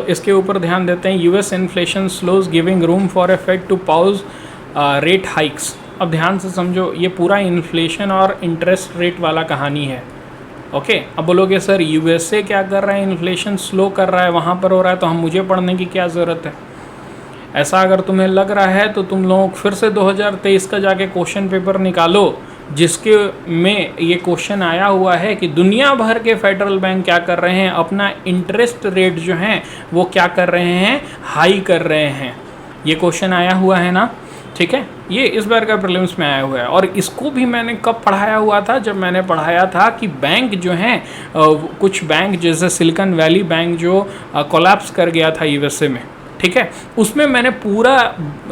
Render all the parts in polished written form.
इसके ऊपर ध्यान देते हैं। US inflation slows giving room for effect to pause rate hikes. अब ध्यान से समझो, ये पूरा इन्फ्लेशन और इंटरेस्ट रेट वाला कहानी है। ओके, अब बोलोगे सर यूएसए क्या कर रहा है, इन्फ्लेशन स्लो कर रहा है, वहाँ पर हो रहा है, तो हम मुझे पढ़ने की क्या ज़रूरत है। ऐसा अगर तुम्हें लग रहा है तो तुम लोग फिर से 2023 का जाके क्वेश्चन पेपर निकालो, जिसके में ये क्वेश्चन आया हुआ है कि दुनिया भर के फेडरल बैंक क्या कर रहे हैं, अपना इंटरेस्ट रेट जो हैं वो क्या कर रहे हैं, हाई कर रहे हैं। ये क्वेश्चन आया हुआ है ना, ठीक है, ये इस बार का प्रीलिम्स में आया हुआ है। और इसको भी मैंने कब पढ़ाया हुआ था, जब मैंने पढ़ाया था कि बैंक जो हैं कुछ बैंक जैसे सिलिकॉन वैली बैंक जो कोलैप्स कर गया था यूएसए में, ठीक है, उसमें मैंने पूरा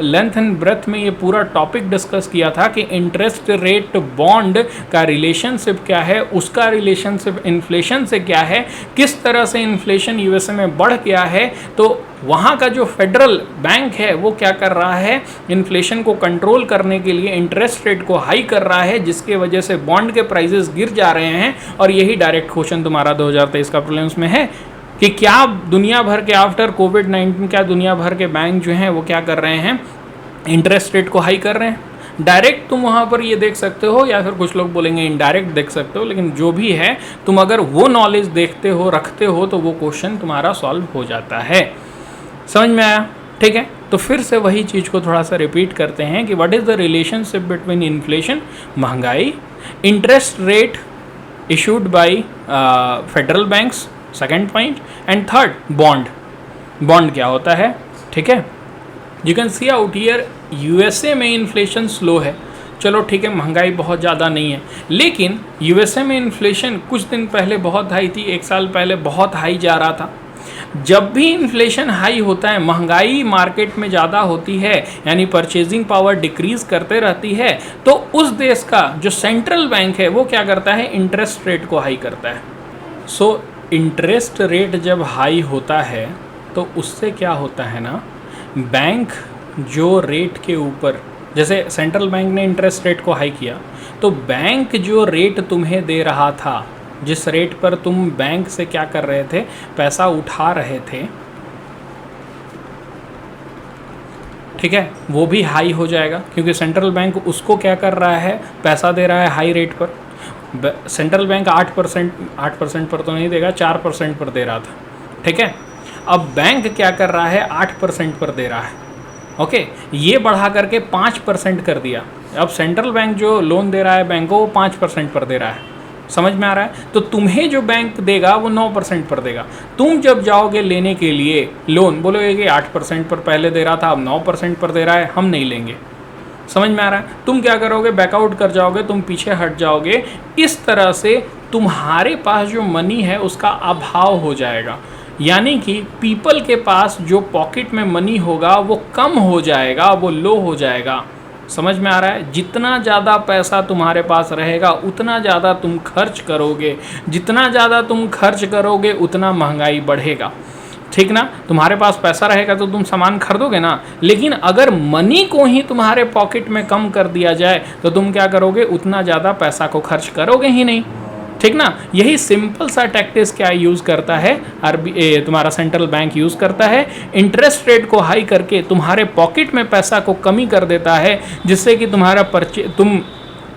लेंथ एंड ब्रेथ में ये पूरा टॉपिक डिस्कस किया था कि इंटरेस्ट रेट बॉन्ड का रिलेशनशिप क्या है, उसका रिलेशनशिप इन्फ्लेशन से क्या है, किस तरह से इन्फ्लेशन यूएसए में बढ़ गया है, तो वहाँ का जो फेडरल बैंक है वो क्या कर रहा है, इन्फ्लेशन को कंट्रोल करने के लिए इंटरेस्ट रेट को हाई कर रहा है, जिसके वजह से बॉन्ड के प्राइसेस गिर जा रहे हैं। और यही डायरेक्ट क्वेश्चन तुम्हारा 2023 का प्रीलिम्स में है कि क्या दुनिया भर के आफ्टर कोविड-19 क्या दुनिया भर के बैंक जो हैं वो क्या कर रहे हैं, इंटरेस्ट रेट को हाई कर रहे हैं। डायरेक्ट तुम वहाँ पर ये देख सकते हो, या फिर कुछ लोग बोलेंगे इनडायरेक्ट देख सकते हो, लेकिन जो भी है तुम अगर वो नॉलेज देखते हो, रखते हो, तो वो क्वेश्चन तुम्हारा सॉल्व हो जाता है। समझ में आया, ठीक है। तो फिर से वही चीज़ को थोड़ा सा रिपीट करते हैं कि what is the relationship between inflation, महंगाई, interest rate issued by federal banks, second point, and third bond. Bond क्या होता है, ठीक है। You can see out here USA में इन्फ्लेशन स्लो है, चलो ठीक है, महंगाई बहुत ज़्यादा नहीं है, लेकिन यूएसए में इन्फ्लेशन कुछ दिन पहले बहुत हाई थी, 1 साल पहले बहुत हाई जा रहा था। जब भी इन्फ्लेशन हाई होता है, महंगाई मार्केट में ज़्यादा होती है, यानी परचेजिंग पावर डिक्रीज करते रहती है, तो उस देश का जो सेंट्रल बैंक है वो क्या करता है, इंटरेस्ट रेट को हाई करता है। सो इंटरेस्ट रेट जब हाई होता है तो उससे क्या होता है ना, बैंक जो रेट के ऊपर, जैसे सेंट्रल बैंक ने इंटरेस्ट रेट को हाई किया, तो बैंक जो रेट तुम्हें दे रहा था, जिस रेट पर तुम बैंक से क्या कर रहे थे, पैसा उठा रहे थे, ठीक है, वो भी हाई हो जाएगा, क्योंकि सेंट्रल बैंक उसको क्या कर रहा है, पैसा दे रहा है हाई रेट पर। सेंट्रल बैंक 8% पर तो नहीं देगा, 4% पर दे रहा था, ठीक है। अब बैंक क्या कर रहा है, 8% पर दे रहा है, ओके, ये बढ़ा करके 5% कर दिया। अब सेंट्रल बैंक जो लोन दे रहा है बैंक को, वो 5% पर दे रहा है। समझ में आ रहा है। तो तुम्हें जो बैंक देगा वो 9% पर देगा। तुम जब जाओगे लेने के लिए लोन, बोलोगे कि 8% पर पहले दे रहा था, अब 9% पर दे रहा है, हम नहीं लेंगे। समझ में आ रहा है। तुम क्या करोगे, बैकआउट कर जाओगे, तुम पीछे हट जाओगे। इस तरह से तुम्हारे पास जो मनी है उसका अभाव हो जाएगा, यानी कि पीपल के पास जो पॉकेट में मनी होगा वो कम हो जाएगा, वो लो हो जाएगा। समझ में आ रहा है। जितना ज़्यादा पैसा तुम्हारे पास रहेगा उतना ज़्यादा तुम खर्च करोगे, जितना ज़्यादा तुम खर्च करोगे उतना महंगाई बढ़ेगा, ठीक ना। तुम्हारे पास पैसा रहेगा तो तुम सामान खरीदोगे ना, लेकिन अगर मनी को ही तुम्हारे पॉकेट में कम कर दिया जाए तो तुम क्या करोगे, उतना ज़्यादा पैसा को खर्च करोगे ही नहीं, ठीक ना। यही सिंपल सा टैक्टिस क्या यूज़ करता है तुम्हारा सेंट्रल बैंक यूज़ करता है, इंटरेस्ट रेट को हाई करके तुम्हारे पॉकेट में पैसा को कमी कर देता है, जिससे कि तुम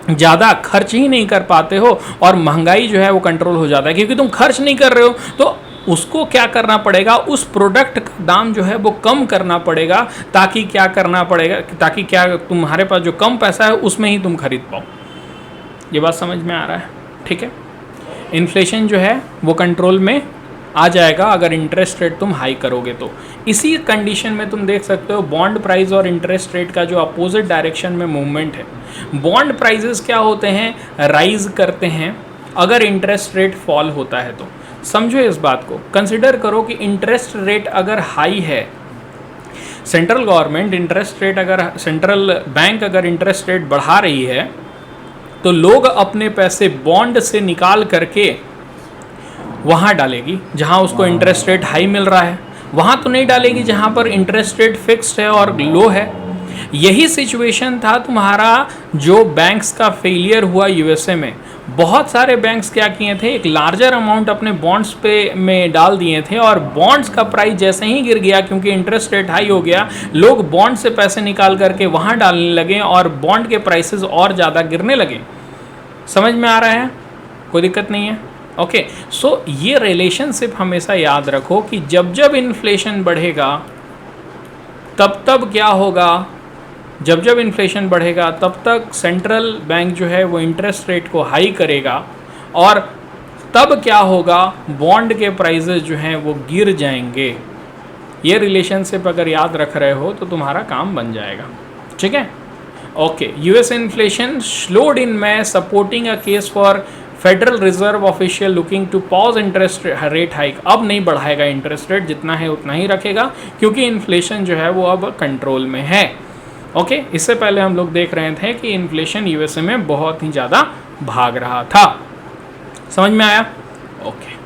ज़्यादा खर्च ही नहीं कर पाते हो और महंगाई जो है वो कंट्रोल हो जाता है। क्योंकि तुम खर्च नहीं कर रहे हो तो उसको क्या करना पड़ेगा, उस प्रोडक्ट का दाम जो है वो कम करना पड़ेगा, ताकि क्या करना पड़ेगा, ताकि क्या तुम्हारे पास जो कम पैसा है उसमें ही तुम खरीद पाओ। ये बात समझ में आ रहा है, ठीक है। इन्फ्लेशन जो है वो कंट्रोल में आ जाएगा अगर इंटरेस्ट रेट तुम हाई करोगे तो। इसी कंडीशन में तुम देख सकते हो बॉन्ड प्राइस और इंटरेस्ट रेट का जो अपोजिट डायरेक्शन में मूवमेंट है। बॉन्ड प्राइसेस क्या होते हैं, राइज करते हैं अगर इंटरेस्ट रेट फॉल होता है तो। समझो इस बात को, कंसिडर करो कि इंटरेस्ट रेट अगर हाई है, सेंट्रल गवर्नमेंट इंटरेस्ट रेट, अगर सेंट्रल बैंक अगर इंटरेस्ट रेट बढ़ा रही है तो लोग अपने पैसे बॉन्ड से निकाल करके वहाँ डालेगी जहाँ उसको इंटरेस्ट रेट हाई मिल रहा है, वहाँ तो नहीं डालेगी जहाँ पर इंटरेस्ट रेट फिक्स्ड है और लो है। यही सिचुएशन था तुम्हारा जो बैंक्स का फेलियर हुआ यूएसए में। बहुत सारे बैंक्स क्या किए थे, एक लार्जर अमाउंट अपने बॉन्ड्स पे में डाल दिए थे और बॉन्ड्स का प्राइस जैसे ही गिर गया, क्योंकि इंटरेस्ट रेट हाई हो गया, लोग बॉन्ड से पैसे निकाल करके वहाँ डालने लगे और बॉन्ड के प्राइसेस और ज़्यादा गिरने लगे। समझ में आ रहा है? कोई दिक्कत नहीं है। ओके, सो ये रिलेशनशिप हमेशा याद रखो कि जब जब इन्फ्लेशन बढ़ेगा तब तब क्या होगा, जब जब इन्फ्लेशन बढ़ेगा तब तक सेंट्रल बैंक जो है वो इंटरेस्ट रेट को हाई करेगा और तब क्या होगा, बॉन्ड के प्राइसेस जो हैं वो गिर जाएंगे। ये रिलेशनशिप अगर याद रख रहे हो तो तुम्हारा काम बन जाएगा। ठीक है? Okay, US inflation slowed in May supporting a case for Federal Reserve official looking to pause interest rate hike. अब नहीं बढ़ाएगा इंटरेस्ट रेट, जितना है उतना ही रखेगा क्योंकि इन्फ्लेशन जो है वो अब कंट्रोल में है। ओके, इससे पहले हम लोग देख रहे थे कि इन्फ्लेशन यूएसए में बहुत ही ज़्यादा भाग रहा था। समझ में आया? ओके,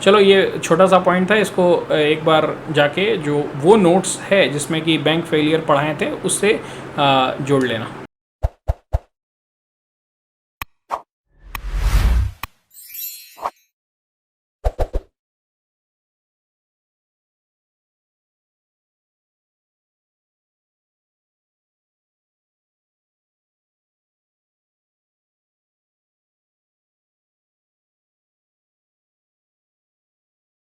चलो ये छोटा सा पॉइंट था, इसको एक बार जाके जो वो नोट्स है जिसमें कि बैंक फेलियर पढ़ाए थे उससे जोड़ लेना।